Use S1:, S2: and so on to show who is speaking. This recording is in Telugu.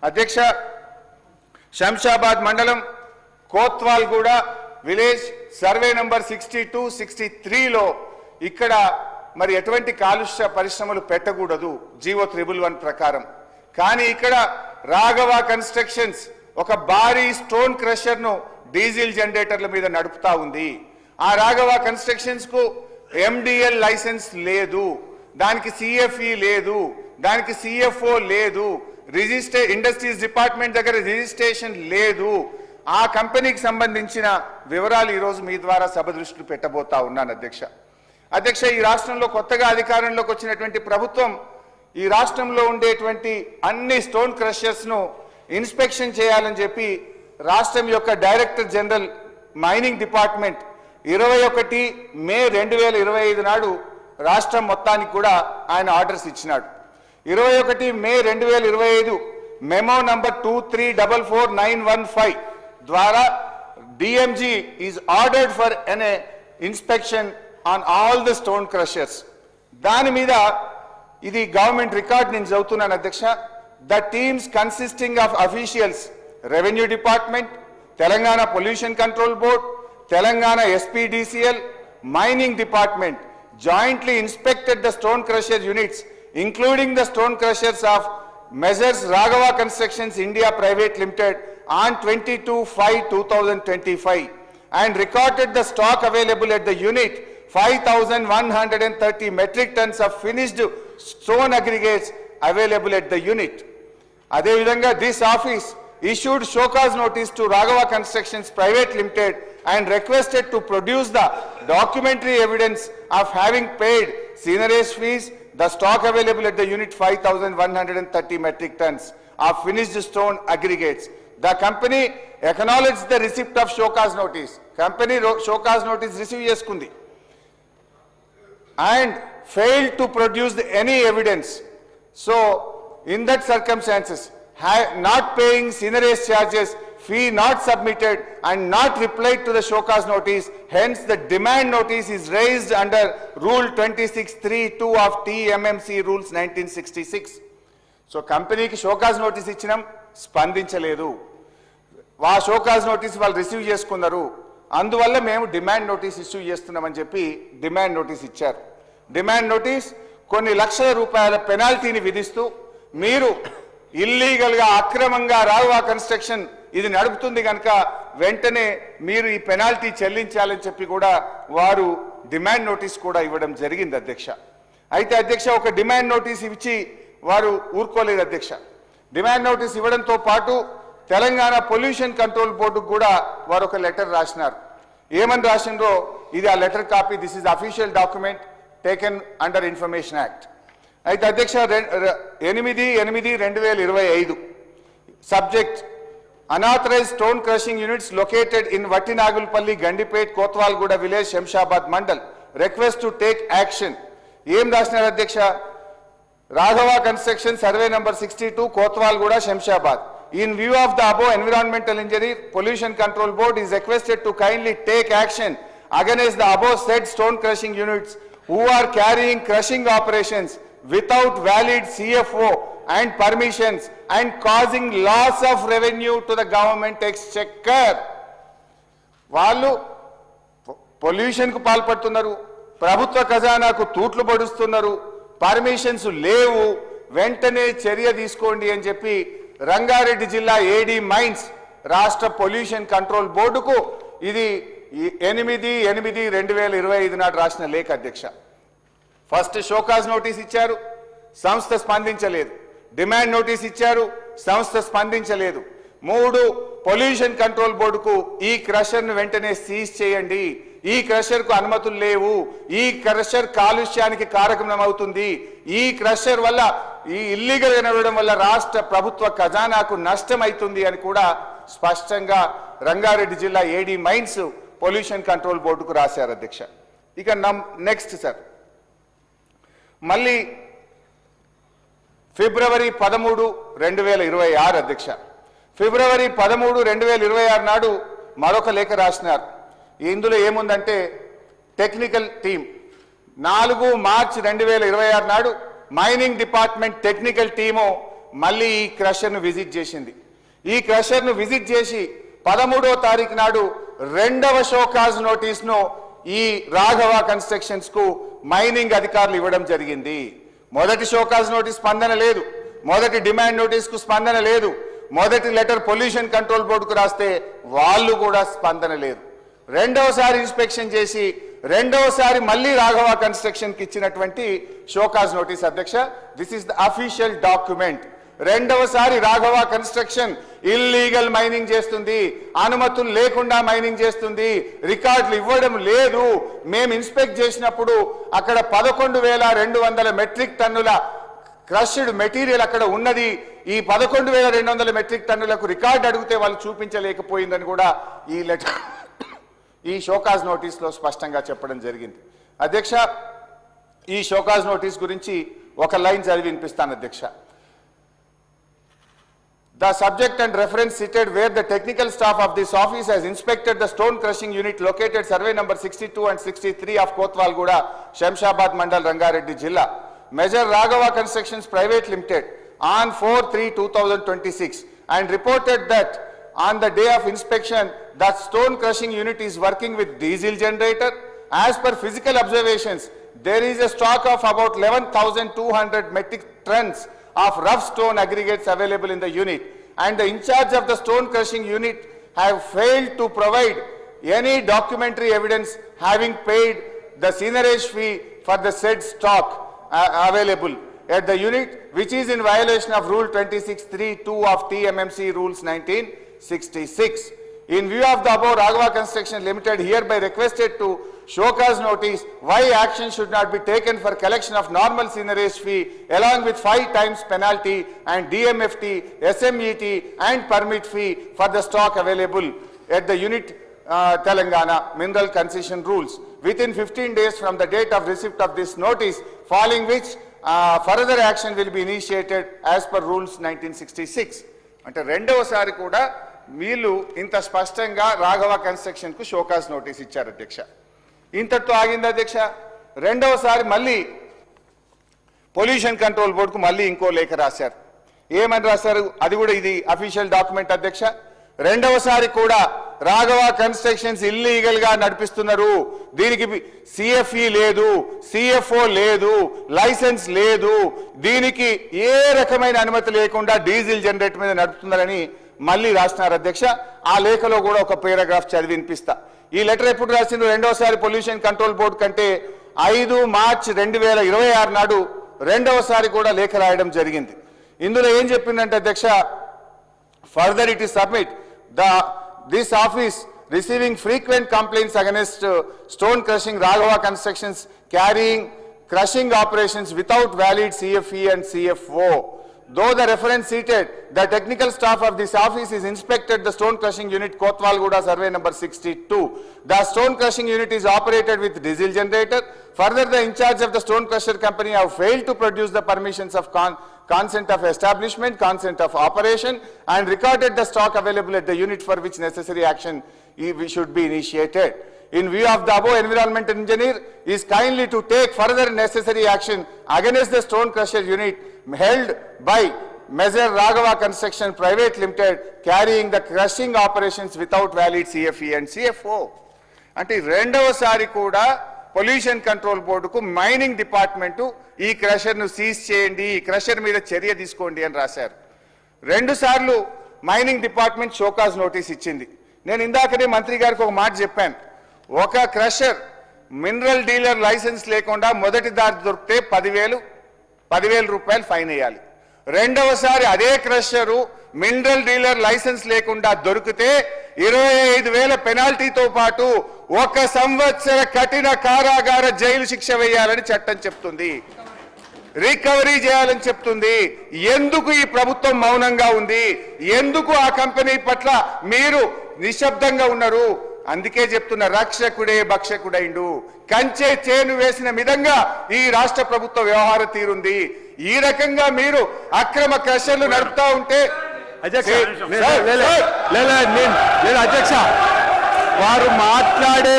S1: అధ్యక్ష, శంషాబాద్ మండలం కోత్వాల్గూడ విలేజ్ సర్వే నంబర్ 62, 63లో ఇక్కడ మరి ఎటువంటి కాలుష్య పరిశ్రమలు పెట్టకూడదు జీవో 111 ప్రకారం. కానీ ఇక్కడ రాఘవ కన్స్ట్రక్షన్స్ ఒక భారీ స్టోన్ క్రషర్ ను డీజిల్ జనరేటర్ల మీద నడుపుతా ఉంది. ఆ రాఘవ కన్స్ట్రక్షన్స్ కు MDL లైసెన్స్ లేదు, దానికి CFE లేదు, దానికి CFO లేదు, ఇండస్ట్రీస్ డిపార్ట్మెంట్ దగ్గర రిజిస్ట్రేషన్ లేదు. ఆ కంపెనీకి సంబంధించిన వివరాలు ఈరోజు మీ ద్వారా సభ దృష్టిలో పెట్టబోతా ఉన్నాను అధ్యక్ష. ఈ రాష్ట్రంలో కొత్తగా అధికారంలోకి వచ్చినటువంటి ప్రభుత్వం ఈ రాష్ట్రంలో ఉండేటువంటి అన్ని స్టోన్ క్రషర్స్ ను ఇన్స్పెక్షన్ చేయాలని చెప్పి రాష్ట్రం యొక్క డైరెక్టర్ జనరల్ మైనింగ్ డిపార్ట్మెంట్ 21 మే 2025 నాడు రాష్ట్రం మొత్తానికి కూడా ఆయన ఆర్డర్స్ ఇచ్చినాడు. 21 మే 2025 మెమో నంబర్ 23444915 ద్వారా DMG is ordered for an inspection on all the stone crushers. దాని మీద ఇది గవర్నమెంట్ రికార్డ్ నేను చదువుతున్నాను అధ్యక్ష. The teams consisting of officials revenue department, Telangana pollution control board, Telangana SPDCL, mining department jointly inspected the stone crusher units including the stone crushers of Measures Raghava Constructions India Private Limited on 22/5/2025 and recorded the stock available at the unit 5,130 metric tons of finished stone aggregates available at the unit. Adevidanga, this office issued show cause notice to Raghava Constructions Private Limited and requested to produce the documentary evidence of having paid seigniorage fees, the stock available at the unit 5,130 metric tons of finished stone aggregates. The company acknowledged the receipt of show cause notice. Company show cause notice receive చేసుకుంది and failed to produce any evidence. So in that circumstances, not paying seigniorage charges, fee not submitted and not replied to the show cause notice, hence the demand notice is raised under Rule 26(3)(2) of TMMC Rules 1966. So company ki show cause notice ఇచ్చినాం, స్పందించలేదు. ఆ షో కాజ్ నోటీస్ వాళ్ళు రిసీవ్ చేసుకున్నారు, అందువల్ల మేము డిమాండ్ నోటీస్ ఇష్యూ చేస్తున్నామని చెప్పి డిమాండ్ నోటీస్ ఇచ్చారు. డిమాండ్ నోటీస్ కొన్ని లక్షల రూపాయల పెనాల్టీని విధిస్తూ మీరు ఇల్లీగల్గా అక్రమంగా రాఘవ కన్స్ట్రక్షన్ ఇది నడుపుతుంది కనుక వెంటనే మీరు ఈ పెనాల్టీ చెల్లించాలని చెప్పి కూడా వారు డిమాండ్ నోటీస్ కూడా ఇవ్వడం జరిగింది అధ్యక్ష. అయితే అధ్యక్ష, ఒక డిమాండ్ నోటీస్ ఇచ్చి వారు ఊరుకోలేదు అధ్యక్ష. డిమాండ్ నోటీస్ ఇవ్వడంతో పాటు తెలంగాణ పొల్యూషన్ కంట్రోల్ బోర్డుకు కూడా వారు ఒక లెటర్ రాసినారు. ఏమని రాసిండ్రో ఇది ఆ letter copy. This is official document taken under information act. అయితే అధ్యక్ష, 8/8/2025 subject unauthorized stone crushing units located in Vattinagulpalli, Gandipet, Kotwalguda village, Shamshabad mandal. Request to take action. Em రాసినారు అధ్యక్ష, Raghava Construction Survey number 62, Kotwalguda, Shamshabad. In view of the above environmental injury, Pollution Control Board is requested to kindly take action against the above said stone crushing units who are carrying crushing operations without valid CFO and permissions and causing loss of revenue to the government exchequer. వాళ్ళు పొల్యూషన్ కు పాల్పడుతున్నారు, ప్రభుత్వ ఖజానాకు తూట్లు పడుస్తున్నారు, పర్మిషన్స్ లేవు, వెంటనే చర్య తీసుకోండి అని చెప్పి రంగారెడ్డి జిల్లా AD మైన్స్ రాష్ట్ర పొల్యూషన్ కంట్రోల్ బోర్డుకు ఇది 8/8/2025 నాడు రాసిన లేఖ అధ్యక్ష. ఫస్ట్ షోకాజ్ నోటీస్ ఇచ్చారు, సంస్థ స్పందించలేదు. డిమాండ్ నోటీస్ ఇచ్చారు, సంస్థ స్పందించలేదు. 3 పొల్యూషన్ కంట్రోల్ బోర్డుకు ఈ క్రషర్ ను వెంటనే సీజ్ చేయండి, ఈ క్రషర్ కు అనుమతులు లేవు, ఈ క్రషర్ కాలుష్యానికి కారకమవుతుంది, ఈ క్రషర్ వల్ల ఈ ఇల్లీగల్ గా నడవడం వల్ల రాష్ట్ర ప్రభుత్వ ఖజానాకు నష్టం అవుతుంది అని కూడా స్పష్టంగా రంగారెడ్డి జిల్లా AD మైన్స్ పొల్యూషన్ కంట్రోల్ బోర్డుకు రాశారు అధ్యక్ష. ఇక నెక్స్ట్ సార్, మళ్ళీ ఫిబ్రవరి 13, 2026 అధ్యక్ష. ఫిబ్రవరి 13, 2026 నాడు మరొక లేఖ రాసినారు. ఇందులో ఏముందంటే టెక్నికల్ టీమ్ 4 మార్చి 2026 నాడు మైనింగ్ డిపార్ట్మెంట్ టెక్నికల్ టీము మళ్ళీ ఈ క్రషర్ను విజిట్ చేసింది. ఈ క్రషర్ను విజిట్ చేసి 13వ తారీఖు నాడు రెండవ షోకాజ్ నోటీస్ను ఈ రాఘవ కన్స్ట్రక్షన్స్ కు మైనింగ్ అధికారులు ఇవ్వడం జరిగింది. మొదటి షోకాజ్ నోటీస్ స్పందన లేదు, మొదటి డిమాండ్ నోటీస్ కు స్పందన లేదు, మొదటి లెటర్ పొల్యూషన్ కంట్రోల్ బోర్డుకు రాస్తే వాళ్ళు కూడా స్పందన లేదు. రెండవసారి ఇన్స్పెక్షన్ చేసి రెండవసారి మళ్ళీ రాఘవ కన్స్ట్రక్షన్ కి ఇచ్చినటువంటి షోకాజ్ నోటీస్ అధ్యక్ష, this is the official document. రెండవసారి రాఘవ కన్స్ట్రక్షన్ ఇల్లీగల్ మైనింగ్ చేస్తుంది, అనుమతులు లేకుండా మైనింగ్ చేస్తుంది, రికార్డులు ఇవ్వడం లేదు. మేము ఇన్స్పెక్ట్ చేసినప్పుడు అక్కడ 11,200 మెట్రిక్ టన్నుల క్రష్డ్ మెటీరియల్ అక్కడ ఉన్నది. ఈ 11,200 మెట్రిక్ టన్నులకు రికార్డు అడిగితే వాళ్ళు చూపించలేకపోయిందని కూడా ఈ లెటర్ ఈ షోకాజ్ నోటీస్ లో స్పష్టంగా చెప్పడం జరిగింది. అధ్యక్ష, ఈ షోకాజ్ నోటీస్ గురించి ఒక లైన్ చదివి వినిపిస్తాను అధ్యక్ష. The subject and reference cited where the technical staff of this office has inspected the stone crushing unit located survey number 62 and 63 of Kotwalguda, Shamshabad Mandal, Rangareddy Jilla. Measure Raghava Constructions Private Limited on 4/3/2026 and reported that on the day of inspection that stone crushing unit is working with diesel generator. As per physical observations, there is a stock of about 11,200 metric tons of rough stone aggregates available in the unit, and the in charge of the stone crushing unit have failed to provide any documentary evidence having paid the seigniorage fee for the said stock available at the unit, which is in violation of Rule 26(3)(2) of TMMC Rules 1966. In view of the above, Raghava Construction Limited hereby requested to showcase notice why action should not be taken for collection of normal seigniorage fee along with 5 times penalty and DMFT, SMET and permit fee for the stock available at the unit Telangana Mineral Concession Rules within 15 days from the date of receipt of this notice, following which further action will be initiated as per Rules 1966. అంటే రెండవసారి కూడా వీళ్ళు ఇంత స్పష్టంగా రాఘవ కన్స్ట్రక్షన్ కు షోకాజ్ నోటీస్ ఇచ్చారు అధ్యక్ష. ఇంతటితో ఆగింది అధ్యక్ష. రెండవసారి మళ్ళీ పొల్యూషన్ కంట్రోల్ బోర్డుకు మళ్ళీ ఇంకో లేఖ రాశారు. ఏమని రాశారు? అది కూడా ఇది అఫీషియల్ డాక్యుమెంట్ అధ్యక్ష. రెండవసారి కూడా రాఘవ కన్స్ట్రక్షన్స్ ఇల్లీగల్ గా నడిపిస్తున్నారు, దీనికి సిఎఫ్ఈ లేదు, సిఎఫ్ఓ లేదు, లైసెన్స్ లేదు, దీనికి ఏ రకమైన అనుమతి లేకుండా డీజిల్ జనరేటర్ మీద నడుపుతున్నారని మళ్ళీ రాస్తున్నారు అధ్యక్ష. ఆ లేఖలో కూడా ఒక పారాగ్రాఫ్ చదివి వినిపిస్తా. ఈ లెటర్ ఎప్పుడు రాసిండ్రు? రెండవసారి పొల్యూషన్ కంట్రోల్ బోర్డు కంటే 5 మార్చి 2026 నాడు రెండవసారి కూడా లేఖ రాయడం జరిగింది. ఇందులో ఏం చెప్పిందంటే అధ్యక్ష, further it is submit this office receiving frequent complaints against stone crushing Raghava Constructions carrying crushing operations without valid CFE and CFO. Though the reference cited, the technical staff of this office is inspected the stone crushing unit Kotwalguda survey number 62. The stone crushing unit is operated with diesel generator. Further, the in charge of the stone crusher company have failed to produce the permissions of consent of establishment, consent of operation, and recorded the stock available at the unit for which necessary action should be initiated. In view of the above, environmental engineer is kindly to take further necessary action against the stone crusher unit held by Measure Raghava Construction Private Limited carrying the crushing operations without valid CFE and CFO. అంటే రెండవసారి కూడా పొల్యూషన్ కంట్రోల్ బోర్డుకు మైనింగ్ డిపార్ట్మెంటు ఈ క్రషర్ను సీజ్ చేయండి, ఈ క్రషర్ మీద చర్య తీసుకోండి అని రాశారు. 2 సార్లు మైనింగ్ డిపార్ట్మెంట్ షోకాజ్ నోటీస్ ఇచ్చింది. నేను ఇందాకనే మంత్రి గారికి ఒక మాట చెప్పాను, ఒక క్రషర్ మినరల్ డీలర్ లైసెన్స్ లేకుండా మొదటి దారి దొరికితే 10,000 రూపాయలు ఫైన్ వేయాలి. రెండవసారి అదే క్రషరు మినరల్ డీలర్ లైసెన్స్ లేకుండా దొరికితే 25,000 పెనాల్టీతో పాటు 1 సంవత్సర కఠిన కారాగార జైలు శిక్ష వేయాలని చట్టం చెప్తుంది, రికవరీ చేయాలని చెప్తుంది. ఎందుకు ఈ ప్రభుత్వం మౌనంగా ఉంది? ఎందుకు ఆ కంపెనీ పట్ల మీరు నిశ్శబ్దంగా ఉన్నారు? అందుకే చెప్తున్న, రక్షకుడే భక్షకుడైండు. కంచె చేను వేసిన విధంగా ఈ రాష్ట్ర ప్రభుత్వ వ్యవహార తీరుంది. ఈ రకంగా మీరు అక్రమ క్రషర్లు నడుపుతా ఉంటే
S2: అధ్యక్ష వారు మాట్లాడే